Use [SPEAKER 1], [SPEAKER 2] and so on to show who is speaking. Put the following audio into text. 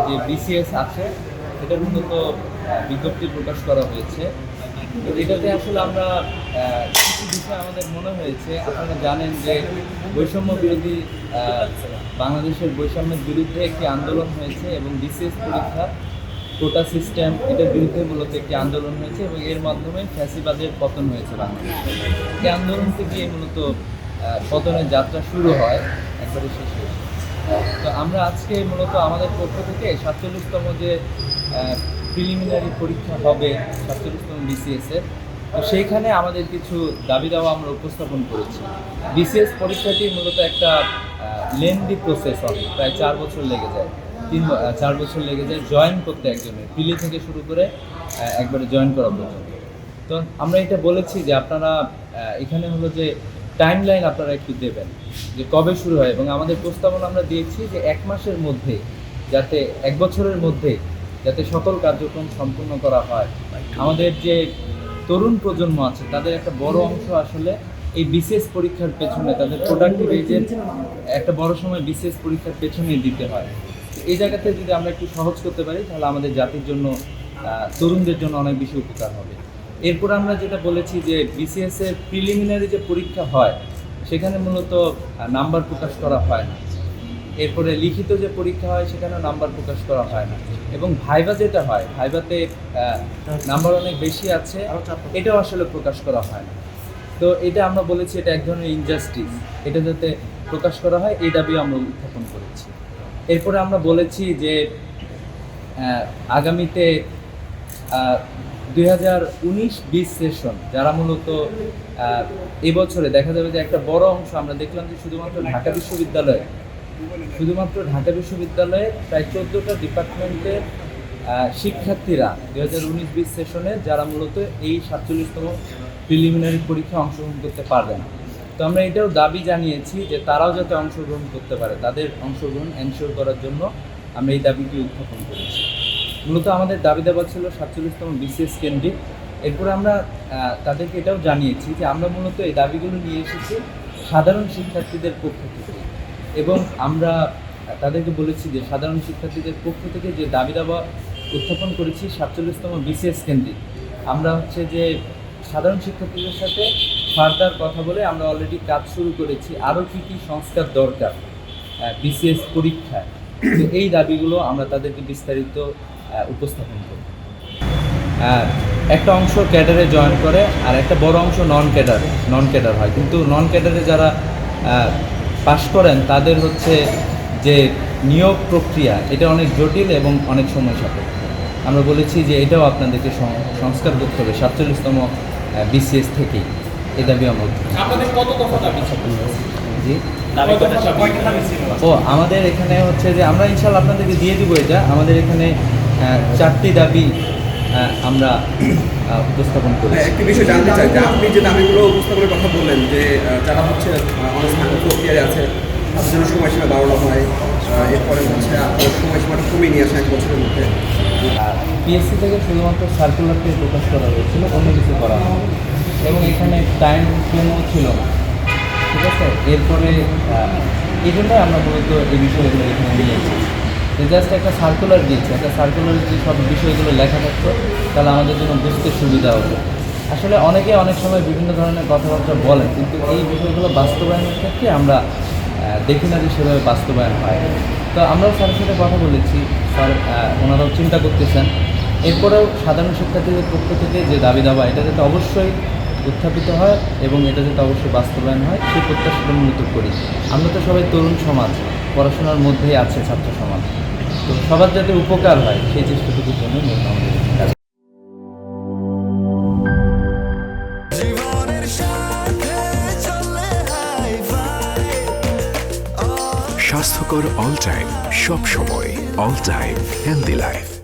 [SPEAKER 1] যে বিসিএস আছে এটার মূলত বিজ্ঞপ্তি প্রকাশ করা হয়েছে। তো এটাতে আসলে আমরা কিছু বিষয় আমাদের মনে হয়েছে, আপনারা জানেন যে বৈষম্য বিরোধী বাংলাদেশের বৈষম্যের বিরুদ্ধে একটি আন্দোলন হয়েছে এবং বিসিএস পরীক্ষা কোটা সিস্টেম এটার বিরুদ্ধে মূলত একটি আন্দোলন হয়েছে এবং এর মাধ্যমে ফ্যাসিবাদের পতন হয়েছে বাংলাদেশে। এই আন্দোলন থেকে মূলত পতনের যাত্রা শুরু হয় একবারে শেষে। তো আমরা আজকে মূলত আমাদের পক্ষ থেকে 47তম যে প্রিলিমিনারি পরীক্ষা হবে 47তম বিসিএসের, তো সেইখানে আমাদের কিছু দাবি দাওয়া আমরা উপস্থাপন করেছি। বিসিএস পরীক্ষাটি মূলত একটা লেন্দি প্রসেস হবে, প্রায় 4 বছর লেগে যায়, 4 বছর লেগে যায় জয়েন করতে একজনের, প্রিলি থেকে শুরু করে একবারে জয়েন করা পর্যন্ত। তো আমরা এটা বলেছি যে আপনারা এখানে হলো যে টাইমলাইন আপনারা একটু দেবেন যে কবে শুরু হয়, এবং আমাদের প্রস্তাবনা আমরা দিয়েছি যে 1 মাসের মধ্যে, যাতে 1 বছরের মধ্যে যাতে সকল কার্যক্রম সম্পূর্ণ করা হয়। আমাদের যে তরুণ প্রজন্ম আছে তাদের একটা বড় অংশ আসলে এই বিসিএস পরীক্ষার পেছনে, তাদের প্রোডাক্টিভ এজের একটা বড় সময় বিসিএস পরীক্ষার পেছনে দিতে হয়। এই জায়গাতে যদি আমরা একটু সহজ করতে পারি তাহলে আমাদের জাতির জন্য, তরুণদের জন্য অনেক বেশি উপকার হবে। এরপর আমরা যেটা বলেছি যে বিসিএস এর প্রিলিমিনারি যে পরীক্ষা হয় সেখানে মূলত নাম্বার প্রকাশ করা হয় না। এরপরে লিখিত যে পরীক্ষা হয় সেখানেও নাম্বার প্রকাশ করা হয় না, এবং ভাইভা যেটা হয়, ভাইভাতে নাম্বার অনেক বেশি আছে, এটাও আসলে প্রকাশ করা হয় না। তো এটা আমরা বলেছি এটা এক ধরনের ইনজাস্টিস, এটা যাতে প্রকাশ করা হয় এই দাবিও আমরা উত্থাপন করেছি। এরপরে আমরা বলেছি যে আগামীতে 2019-20 সেশন যারা মূলত এবছরে দেখা যাবে যে একটা বড় অংশ আমরা দেখলাম যে শুধুমাত্র ঢাকা বিশ্ববিদ্যালয়ে প্রায় 14টা ডিপার্টমেন্টের শিক্ষার্থীরা 2019-20 সেশনে যারা মূলত এই 47তম প্রিলিমিনারি পরীক্ষায় অংশগ্রহণ করতে পারবে না। তো আমরা এটাও দাবি জানিয়েছি যে তারাও যাতে অংশগ্রহণ করতে পারে, তাদের অংশগ্রহণ এনশিওর করার জন্য আমরা এই দাবিটি উত্থাপন করেছি। মূলত আমাদের দাবি দেওয়া ছিল 47তম বিসিএস কেন্দ্রিক। এরপরে আমরা তাদেরকে এটাও জানিয়েছি যে আমরা মূলত এই দাবিগুলো নিয়ে এসেছি সাধারণ শিক্ষার্থীদের পক্ষ থেকে, এবং আমরা তাদেরকে বলেছি যে সাধারণ শিক্ষার্থীদের পক্ষ থেকে যে দাবি দাওয়া উত্থাপন করেছি 47তম বিসিএস কেন্দ্রিক, আমরা হচ্ছে যে সাধারণ শিক্ষার্থীদের সাথে ফার্দার কথা বলে আমরা অলরেডি কাজ শুরু করেছি আরও কী কী সংস্কার দরকার বিসিএস পরীক্ষায়। তো এই দাবিগুলো আমরা তাদেরকে বিস্তারিত উপস্থাপন করি। একটা অংশ ক্যাডারে জয়েন করে আর একটা বড় অংশ নন ক্যাডার হয়, কিন্তু নন ক্যাডারে যারা পাশ করেন তাদের হচ্ছে যে নিয়োগ প্রক্রিয়া এটা অনেক জটিল এবং অনেক সময় সাপেক্ষ। আমরা বলেছি যে এটাও আপনাদেরকে সংস্কার করতে হবে 47তম বিসিএস থেকেই। এই দাবি আমরা জি আমাদের এখানে হচ্ছে যে আমরা ইনশাল্লাহ আপনাদেরকে দিয়ে দেবো। এটা আমাদের এখানে 4টি দাবি আমরা উপস্থাপন করি।
[SPEAKER 2] একটি বিষয় জানতে চাই যে আপনি যে দাবিগুলো উপস্থাপনের কথা বললেন যে যারা হচ্ছে অনেক প্রক্রিয়ায় আছে তাদের জন্য সময়সীমা বাড়ানো হয়, এরপরে হচ্ছে আপনার সময়সীমাটা কমিয়ে নিয়ে আসে 1 বছরের মধ্যে।
[SPEAKER 1] পিএসসি থেকে শুধুমাত্র সার্কুলারটি প্রকাশ করা হয়েছিল, অন্য কিছু করা হয়, এবং এখানে টাইম ফ্রেমও ছিল না, ঠিক আছে। এরপরে এই জন্যই আমরা মূলত এই বিষয়গুলো এখানে নিয়ে এসেছি যে জাস্ট একটা সার্কুলার দিয়েছে, একটা সার্কুলারে যে সব বিষয়গুলো লেখা থাকতো তাহলে আমাদের জন্য বুঝতে সুবিধা হতো। আসলে অনেকে অনেক সময় বিভিন্ন ধরনের কথাবার্তা বলেন, কিন্তু এই বিষয়গুলো বাস্তবায়নের ক্ষেত্রে আমরা দেখি না যে সেভাবে বাস্তবায়ন হয়। তো আমরাও স্যারের সাথে কথা বলেছি, স্যার ওনারাও চিন্তা করতেছেন। এরপরেও সাধারণ শিক্ষার্থীদের পক্ষ থেকে যে দাবি দাবা এটা যাতে অবশ্যই উত্থাপিত হয় এবং এটা যাতে অবশ্যই বাস্তবায়ন হয় সেই প্রত্যাশাটা মূলত করি। আমরা তো সবাই তরুণ সমাজ, পড়াশোনার মধ্যেই আছে ছাত্র সমাজ, তো সবার যাতে উপকার হয় সেই চেষ্টাটুকুর জন্য মূলত আমাদের কাজ।
[SPEAKER 3] স্বাস্থ্যকর অল টাইম, সব সময় অল টাইম হেলদি লাইফ।